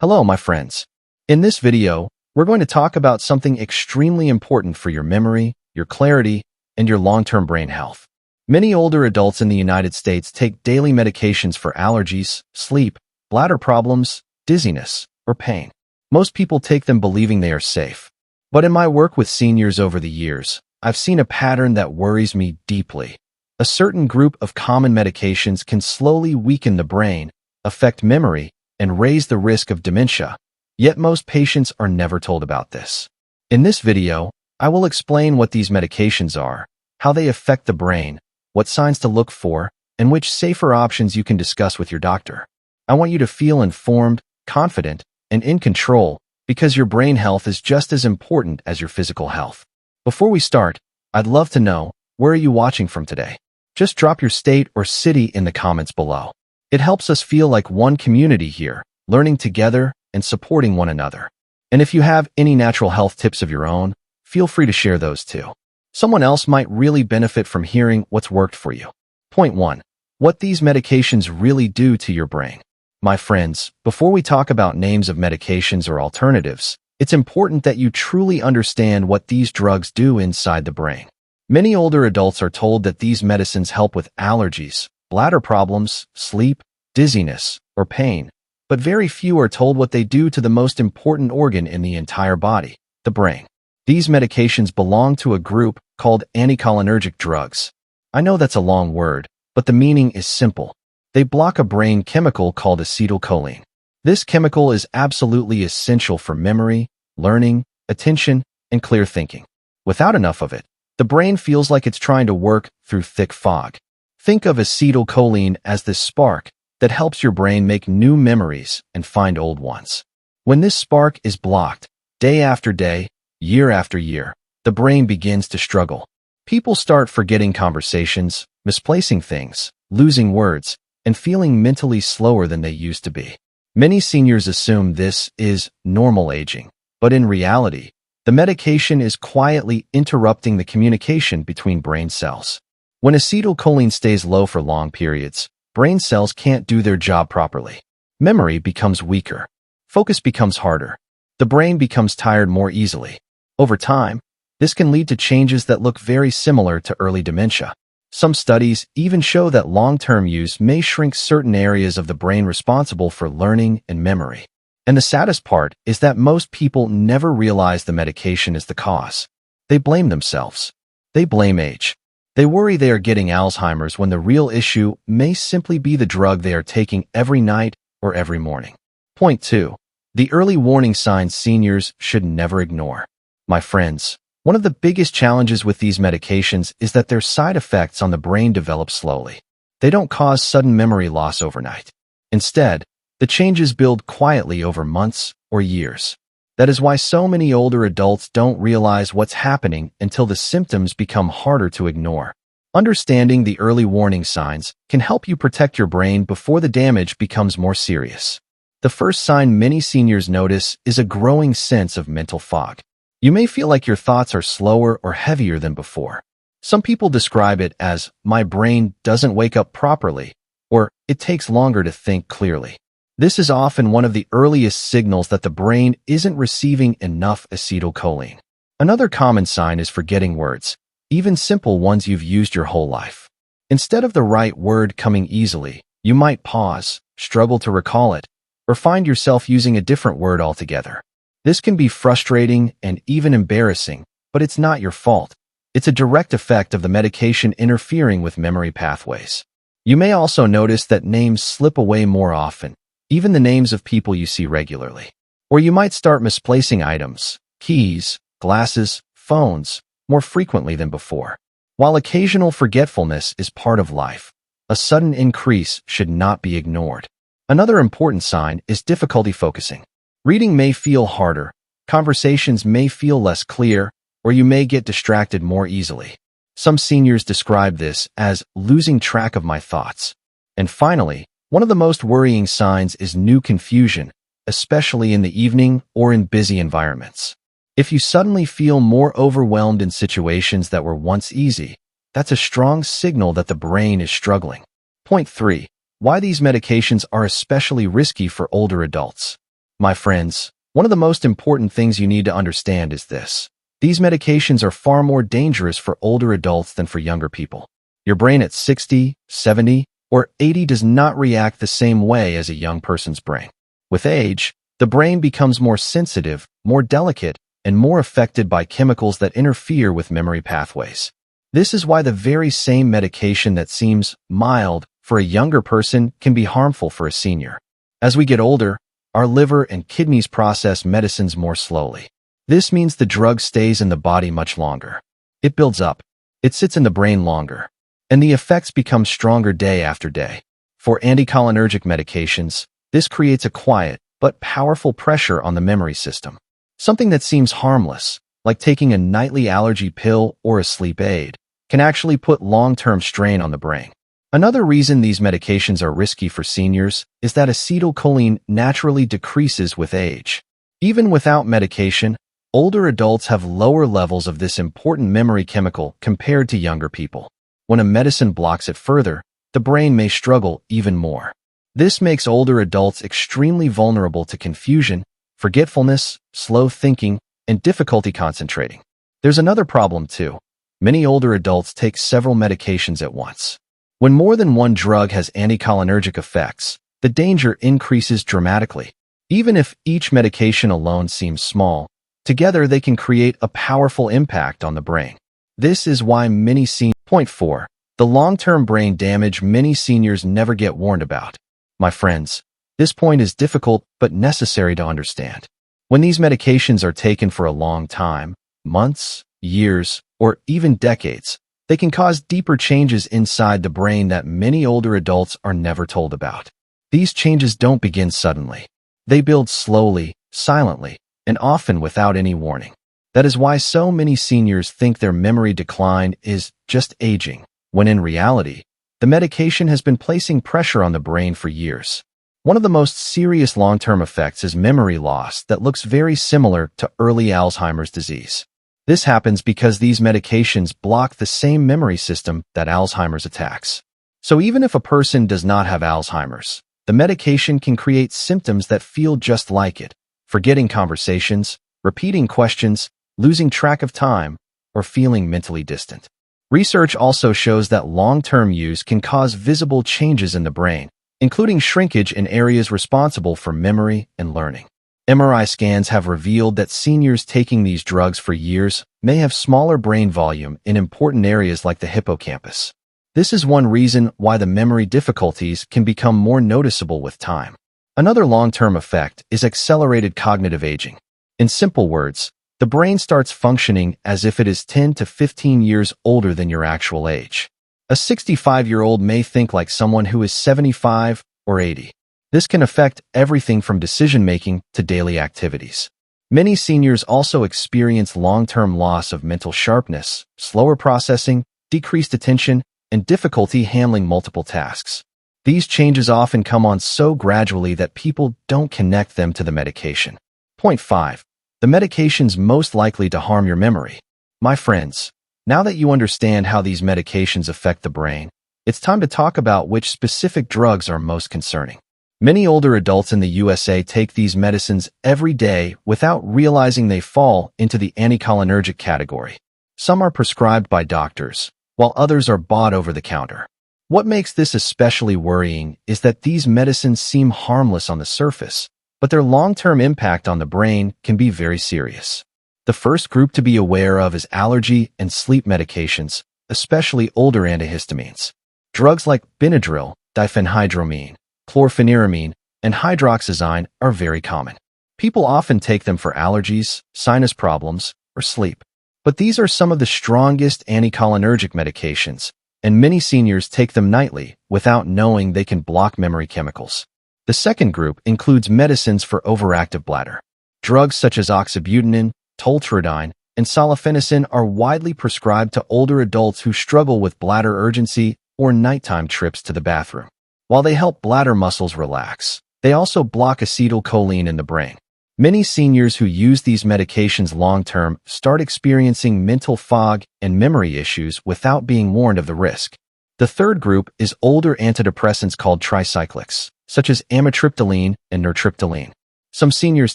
Hello, my friends. In this video, we're going to talk about something extremely important for your memory, your clarity, and your long-term brain health. Many older adults in the United States take daily medications for allergies, sleep, bladder problems, dizziness, or pain. Most people take them believing they are safe. But in my work with seniors over the years, I've seen a pattern that worries me deeply. A certain group of common medications can slowly weaken the brain, affect memory, and raise the risk of dementia. Yet most patients are never told about this. In this video, I will explain what these medications are, how they affect the brain, what signs to look for, and which safer options you can discuss with your doctor. I want you to feel informed, confident, and in control because your brain health is just as important as your physical health. Before we start, I'd love to know, where are you watching from today? Just drop your state or city in the comments below. It helps us feel like one community here, learning together and supporting one another. And if you have any natural health tips of your own, feel free to share those too. Someone else might really benefit from hearing what's worked for you. Point 1. What these medications really do to your brain. My friends, before we talk about names of medications or alternatives, it's important that you truly understand what these drugs do inside the brain. Many older adults are told that these medicines help with allergies, bladder problems, sleep, dizziness, or pain, but very few are told what they do to the most important organ in the entire body, the brain. These medications belong to a group called anticholinergic drugs. I know that's a long word, but the meaning is simple. They block a brain chemical called acetylcholine. This chemical is absolutely essential for memory, learning, attention, and clear thinking. Without enough of it, the brain feels like it's trying to work through thick fog. Think of acetylcholine as this spark that helps your brain make new memories and find old ones. When this spark is blocked, day after day, year after year, the brain begins to struggle. People start forgetting conversations, misplacing things, losing words, and feeling mentally slower than they used to be. Many seniors assume this is normal aging, but in reality, the medication is quietly interrupting the communication between brain cells. When acetylcholine stays low for long periods, brain cells can't do their job properly. Memory becomes weaker. Focus becomes harder. The brain becomes tired more easily. Over time, this can lead to changes that look very similar to early dementia. Some studies even show that long-term use may shrink certain areas of the brain responsible for learning and memory. And the saddest part is that most people never realize the medication is the cause. They blame themselves. They blame age. They worry they are getting Alzheimer's when the real issue may simply be the drug they are taking every night or every morning. Point 2. The early warning signs seniors should never ignore. My friends, one of the biggest challenges with these medications is that their side effects on the brain develop slowly. They don't cause sudden memory loss overnight. Instead, the changes build quietly over months or years. That is why so many older adults don't realize what's happening until the symptoms become harder to ignore. Understanding the early warning signs can help you protect your brain before the damage becomes more serious. The first sign many seniors notice is a growing sense of mental fog. You may feel like your thoughts are slower or heavier than before. Some people describe it as, "My brain doesn't wake up properly," or "It takes longer to think clearly." This is often one of the earliest signals that the brain isn't receiving enough acetylcholine. Another common sign is forgetting words, even simple ones you've used your whole life. Instead of the right word coming easily, you might pause, struggle to recall it, or find yourself using a different word altogether. This can be frustrating and even embarrassing, but it's not your fault. It's a direct effect of the medication interfering with memory pathways. You may also notice that names slip away more often, even the names of people you see regularly. Or you might start misplacing items, keys, glasses, phones, more frequently than before. While occasional forgetfulness is part of life, a sudden increase should not be ignored. Another important sign is difficulty focusing. Reading may feel harder, conversations may feel less clear, or you may get distracted more easily. Some seniors describe this as losing track of my thoughts. And finally, one of the most worrying signs is new confusion, especially in the evening or in busy environments. If you suddenly feel more overwhelmed in situations that were once easy, that's a strong signal that the brain is struggling. Point 3. Why these medications are especially risky for older adults. My friends, one of the most important things you need to understand is this. These medications are far more dangerous for older adults than for younger people. Your brain at 60, 70, or 80 does not react the same way as a young person's brain. With age, the brain becomes more sensitive, more delicate, and more affected by chemicals that interfere with memory pathways. This is why the very same medication that seems mild for a younger person can be harmful for a senior. As we get older, our liver and kidneys process medicines more slowly. This means the drug stays in the body much longer. It builds up. It sits in the brain longer. And the effects become stronger day after day. For anticholinergic medications, this creates a quiet but powerful pressure on the memory system. Something that seems harmless, like taking a nightly allergy pill or a sleep aid, can actually put long-term strain on the brain. Another reason these medications are risky for seniors is that acetylcholine naturally decreases with age. Even without medication, older adults have lower levels of this important memory chemical compared to younger people. When a medicine blocks it further, the brain may struggle even more. This makes older adults extremely vulnerable to confusion, forgetfulness, slow thinking, and difficulty concentrating. There's another problem too. Many older adults take several medications at once. When more than one drug has anticholinergic effects, the danger increases dramatically. Even if each medication alone seems small, together they can create a powerful impact on the brain. This is why many seniors... Point 4. The long-term brain damage many seniors never get warned about. My friends, this point is difficult but necessary to understand. When these medications are taken for a long time, months, years, or even decades, they can cause deeper changes inside the brain that many older adults are never told about. These changes don't begin suddenly. They build slowly, silently, and often without any warning. That is why so many seniors think their memory decline is just aging, when in reality, the medication has been placing pressure on the brain for years. One of the most serious long-term effects is memory loss that looks very similar to early Alzheimer's disease. This happens because these medications block the same memory system that Alzheimer's attacks. So even if a person does not have Alzheimer's, the medication can create symptoms that feel just like it: forgetting conversations, repeating questions, losing track of time, or feeling mentally distant. Research also shows that long-term use can cause visible changes in the brain, including shrinkage in areas responsible for memory and learning. MRI scans have revealed that seniors taking these drugs for years may have smaller brain volume in important areas like the hippocampus. This is one reason why the memory difficulties can become more noticeable with time. Another long-term effect is accelerated cognitive aging. In simple words, the brain starts functioning as if it is 10 to 15 years older than your actual age. A 65-year-old may think like someone who is 75 or 80. This can affect everything from decision-making to daily activities. Many seniors also experience long-term loss of mental sharpness, slower processing, decreased attention, and difficulty handling multiple tasks. These changes often come on so gradually that people don't connect them to the medication. Point 5. The medications most likely to harm your memory. My friends, now that you understand how these medications affect the brain, it's time to talk about which specific drugs are most concerning. Many older adults in the USA take these medicines every day without realizing they fall into the anticholinergic category. Some are prescribed by doctors, while others are bought over the counter. What makes this especially worrying is that these medicines seem harmless on the surface, but their long-term impact on the brain can be very serious. The first group to be aware of is allergy and sleep medications, especially older antihistamines. Drugs like Benadryl, diphenhydramine, chlorpheniramine, and hydroxyzine are very common. People often take them for allergies, sinus problems, or sleep. But these are some of the strongest anticholinergic medications, and many seniors take them nightly without knowing they can block memory chemicals. The second group includes medicines for overactive bladder. Drugs such as oxybutynin, tolterodine, and solifenacin are widely prescribed to older adults who struggle with bladder urgency or nighttime trips to the bathroom. While they help bladder muscles relax, they also block acetylcholine in the brain. Many seniors who use these medications long-term start experiencing mental fog and memory issues without being warned of the risk. The third group is older antidepressants called tricyclics, such as amitriptyline and nortriptyline. Some seniors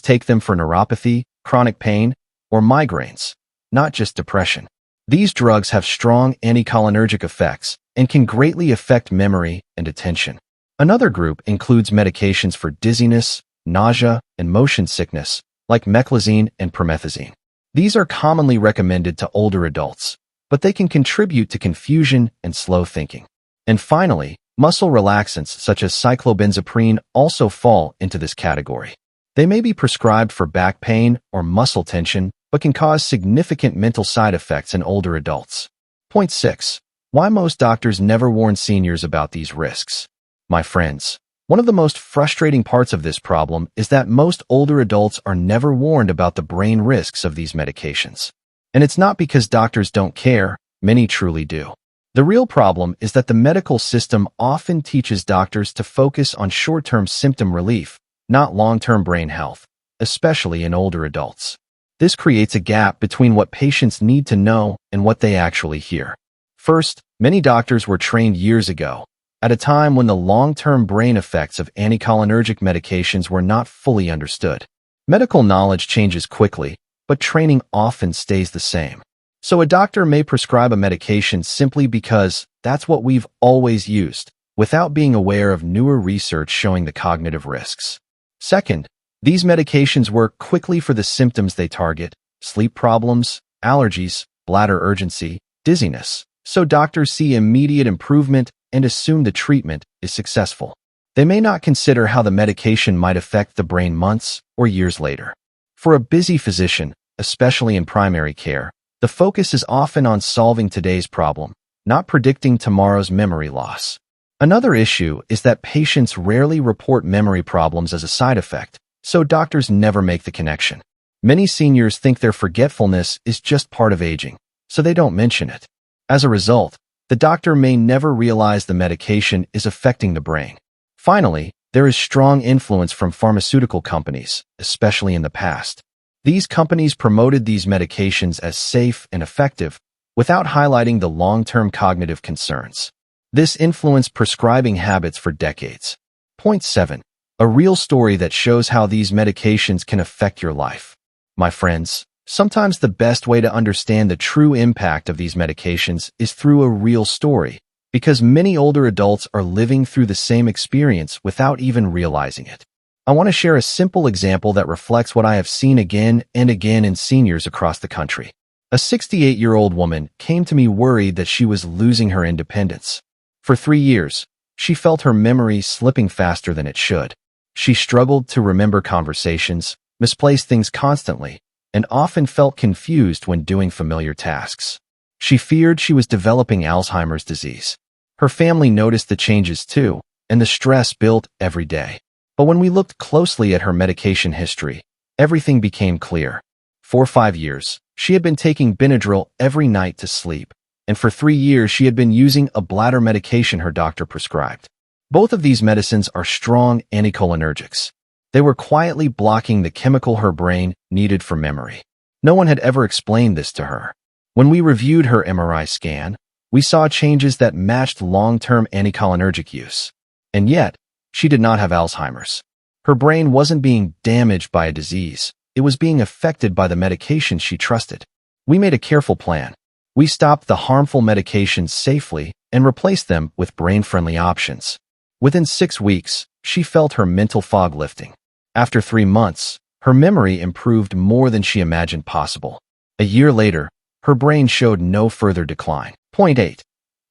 take them for neuropathy, chronic pain, or migraines, not just depression. These drugs have strong anticholinergic effects and can greatly affect memory and attention. Another group includes medications for dizziness, nausea, and motion sickness, like meclizine and promethazine. These are commonly recommended to older adults, but they can contribute to confusion and slow thinking. And finally, muscle relaxants such as cyclobenzaprine also fall into this category. They may be prescribed for back pain or muscle tension, but can cause significant mental side effects in older adults. Point 6. Why most doctors never warn seniors about these risks. My friends, one of the most frustrating parts of this problem is that most older adults are never warned about the brain risks of these medications. And it's not because doctors don't care, many truly do. The real problem is that the medical system often teaches doctors to focus on short-term symptom relief, not long-term brain health, especially in older adults. This creates a gap between what patients need to know and what they actually hear. First, many doctors were trained years ago, at a time when the long-term brain effects of anticholinergic medications were not fully understood. Medical knowledge changes quickly, but training often stays the same. So a doctor may prescribe a medication simply because that's what we've always used, without being aware of newer research showing the cognitive risks. Second, these medications work quickly for the symptoms they target: sleep problems, allergies, bladder urgency, dizziness. So doctors see immediate improvement and assume the treatment is successful. They may not consider how the medication might affect the brain months or years later. For a busy physician, especially in primary care, the focus is often on solving today's problem, not predicting tomorrow's memory loss. Another issue is that patients rarely report memory problems as a side effect, so doctors never make the connection. Many seniors think their forgetfulness is just part of aging, so they don't mention it. As a result, the doctor may never realize the medication is affecting the brain. Finally, there is strong influence from pharmaceutical companies, especially in the past. These companies promoted these medications as safe and effective without highlighting the long-term cognitive concerns. This influenced prescribing habits for decades. Point 7. A real story that shows how these medications can affect your life. My friends, sometimes the best way to understand the true impact of these medications is through a real story, because many older adults are living through the same experience without even realizing it. I want to share a simple example that reflects what I have seen again and again in seniors across the country. A 68-year-old woman came to me worried that she was losing her independence. For 3 years, she felt her memory slipping faster than it should. She struggled to remember conversations, misplaced things constantly, and often felt confused when doing familiar tasks. She feared she was developing Alzheimer's disease. Her family noticed the changes too, and the stress built every day. But when we looked closely at her medication history, everything became clear. For 5 years, she had been taking Benadryl every night to sleep, and for 3 years she had been using a bladder medication her doctor prescribed. Both of these medicines are strong anticholinergics. They were quietly blocking the chemical her brain needed for memory. No one had ever explained this to her. When we reviewed her MRI scan, we saw changes that matched long-term anticholinergic use. And yet, she did not have Alzheimer's. Her brain wasn't being damaged by a disease. It was being affected by the medication she trusted. We made a careful plan. We stopped the harmful medications safely and replaced them with brain-friendly options. Within 6 weeks, she felt her mental fog lifting. After 3 months, her memory improved more than she imagined possible. A year later, her brain showed no further decline. Point 8.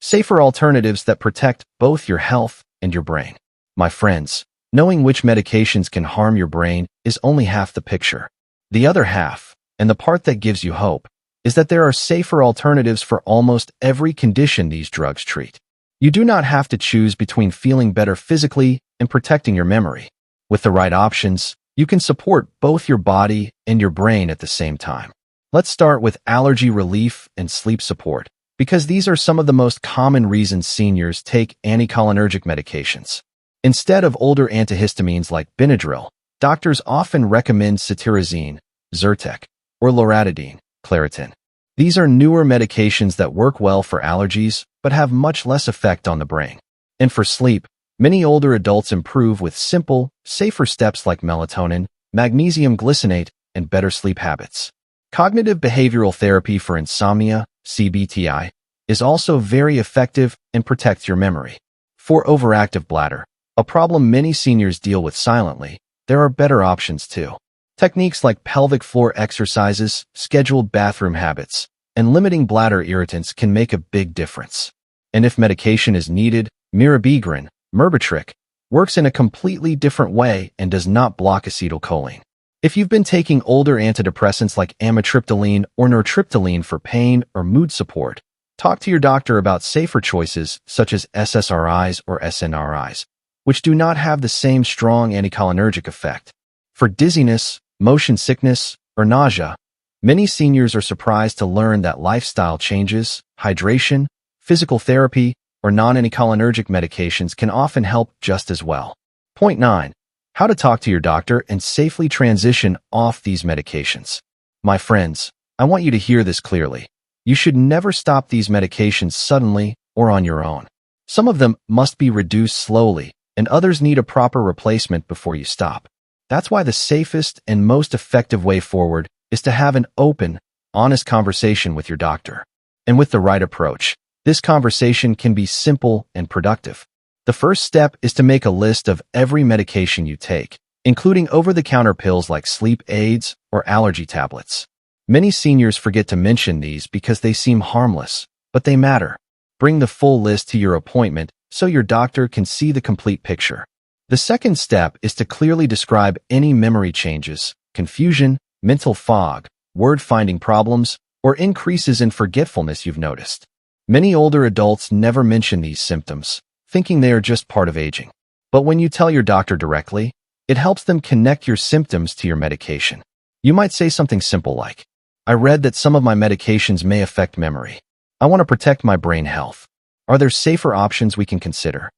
Safer alternatives that protect both your health and your brain. My friends, knowing which medications can harm your brain is only half the picture. The other half, and the part that gives you hope, is that there are safer alternatives for almost every condition these drugs treat. You do not have to choose between feeling better physically and protecting your memory. With the right options, you can support both your body and your brain at the same time. Let's start with allergy relief and sleep support, because these are some of the most common reasons seniors take anticholinergic medications. Instead of older antihistamines like Benadryl, doctors often recommend cetirizine, Zyrtec, or loratadine, Claritin. These are newer medications that work well for allergies, but have much less effect on the brain. And for sleep, many older adults improve with simple, safer steps like melatonin, magnesium glycinate, and better sleep habits. Cognitive behavioral therapy for insomnia, CBTI, is also very effective and protects your memory. For overactive bladder, a problem many seniors deal with silently, there are better options too. Techniques like pelvic floor exercises, scheduled bathroom habits, and limiting bladder irritants can make a big difference. And if medication is needed, mirabegron, Myrbetriq, works in a completely different way and does not block acetylcholine. If you've been taking older antidepressants like amitriptyline or nortriptyline for pain or mood support, talk to your doctor about safer choices such as SSRIs or SNRIs, which do not have the same strong anticholinergic effect. For dizziness, motion sickness, or nausea, many seniors are surprised to learn that lifestyle changes, hydration, physical therapy, or non-anticholinergic medications can often help just as well. Point 9. How to talk to your doctor and safely transition off these medications. My friends, I want you to hear this clearly. You should never stop these medications suddenly or on your own. Some of them must be reduced slowly, and others need a proper replacement before you stop. That's why the safest and most effective way forward is to have an open, honest conversation with your doctor. And with the right approach, this conversation can be simple and productive. The first step is to make a list of every medication you take, including over-the-counter pills like sleep aids or allergy tablets. Many seniors forget to mention these because they seem harmless, but they matter. Bring the full list to your appointment so your doctor can see the complete picture. The second step is to clearly describe any memory changes, confusion, mental fog, word-finding problems, or increases in forgetfulness you've noticed. Many older adults never mention these symptoms, thinking they are just part of aging. But when you tell your doctor directly, it helps them connect your symptoms to your medication. You might say something simple like, "I read that some of my medications may affect memory. I want to protect my brain health. Are there safer options we can consider?"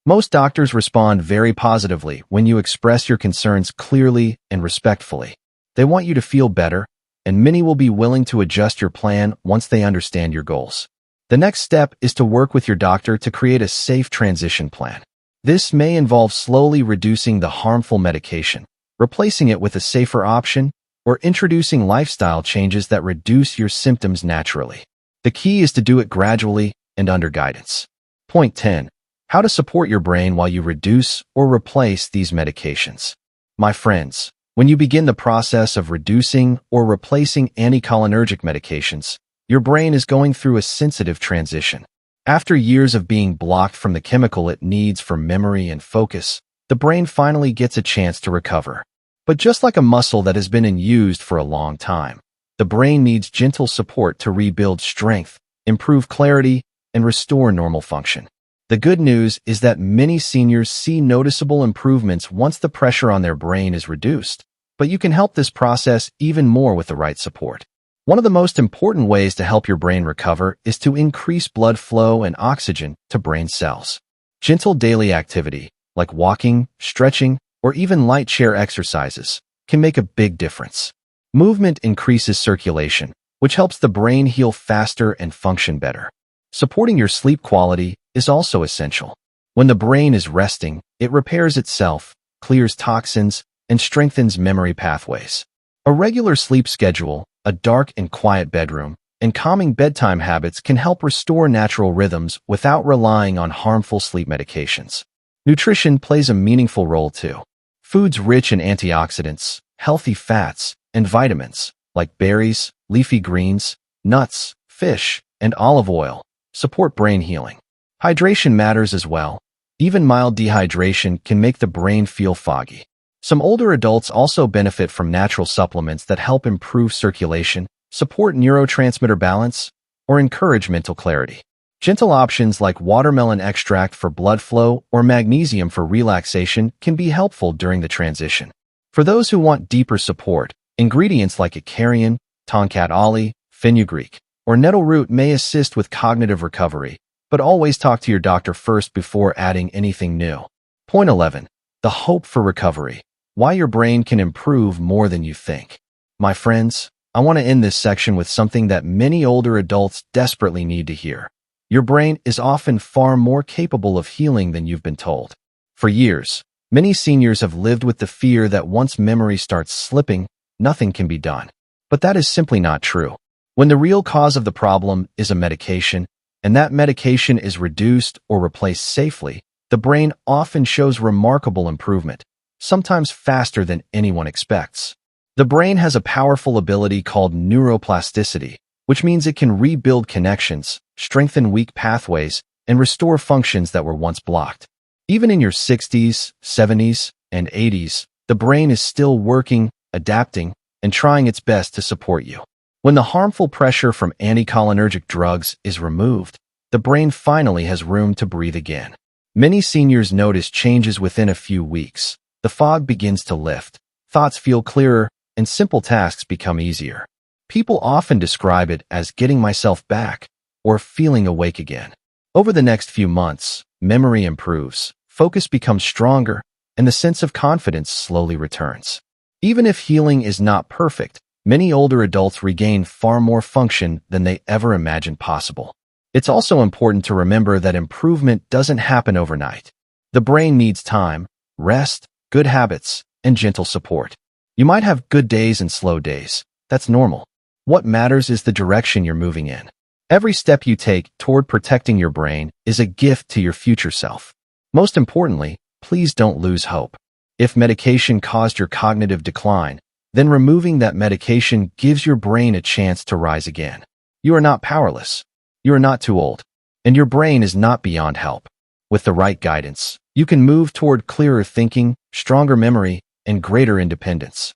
Most doctors respond very positively when you express your concerns clearly and respectfully. They want you to feel better, and many will be willing to adjust your plan once they understand your goals. The next step is to work with your doctor to create a safe transition plan. This may involve slowly reducing the harmful medication, replacing it with a safer option, or introducing lifestyle changes that reduce your symptoms naturally. The key is to do it gradually and under guidance. Point 10. How to support your brain while you reduce or replace these medications. My friends, when you begin the process of reducing or replacing anticholinergic medications, your brain is going through a sensitive transition. After years of being blocked from the chemical it needs for memory and focus, the brain finally gets a chance to recover. But just like a muscle that has been used for a long time, the brain needs gentle support to rebuild strength, improve clarity, and restore normal function. The good news is that many seniors see noticeable improvements once the pressure on their brain is reduced, but you can help this process even more with the right support. One of the most important ways to help your brain recover is to increase blood flow and oxygen to brain cells. Gentle daily activity, like walking, stretching, or even light chair exercises, can make a big difference. Movement increases circulation, which helps the brain heal faster and function better. Supporting your sleep quality is also essential. When the brain is resting, it repairs itself, clears toxins, and strengthens memory pathways. A regular sleep schedule, a dark and quiet bedroom, and calming bedtime habits can help restore natural rhythms without relying on harmful sleep medications. Nutrition plays a meaningful role too. Foods rich in antioxidants, healthy fats, and vitamins, like berries, leafy greens, nuts, fish, and olive oil, support brain healing. Hydration matters as well. Even mild dehydration can make the brain feel foggy. Some older adults also benefit from natural supplements that help improve circulation, support neurotransmitter balance, or encourage mental clarity. Gentle options like watermelon extract for blood flow or magnesium for relaxation can be helpful during the transition. For those who want deeper support, ingredients like icarian, tonkat ali, fenugreek, or nettle root may assist with cognitive recovery, but always talk to your doctor first before adding anything new. Point 11. The hope for recovery. Why your brain can improve more than you think. My friends, I want to end this section with something that many older adults desperately need to hear. Your brain is often far more capable of healing than you've been told. For years, Many seniors have lived with the fear that once memory starts slipping, nothing can be done. But that is simply not true. When the real cause of the problem is a medication, and that medication is reduced or replaced safely, the brain often shows remarkable improvement, sometimes faster than anyone expects. The brain has a powerful ability called neuroplasticity, which means it can rebuild connections, strengthen weak pathways, and restore functions that were once blocked. Even in your 60s, 70s, and 80s, the brain is still working, adapting, and trying its best to support you. When the harmful pressure from anticholinergic drugs is removed, the brain finally has room to breathe again. Many seniors notice changes within a few weeks. The fog begins to lift, thoughts feel clearer, and simple tasks become easier. People often describe it as getting myself back or feeling awake again. Over the next few months, memory improves, focus becomes stronger, and the sense of confidence slowly returns. Even if healing is not perfect, many older adults regain far more function than they ever imagined possible. It's also important to remember that improvement doesn't happen overnight. The brain needs time, rest, good habits, and gentle support. You might have good days and slow days. That's normal. What matters is the direction you're moving in. Every step you take toward protecting your brain is a gift to your future self. Most importantly, please don't lose hope. If medication caused your cognitive decline, then removing that medication gives your brain a chance to rise again. You are not powerless. You are not too old. And your brain is not beyond help. With the right guidance, you can move toward clearer thinking, stronger memory, and greater independence.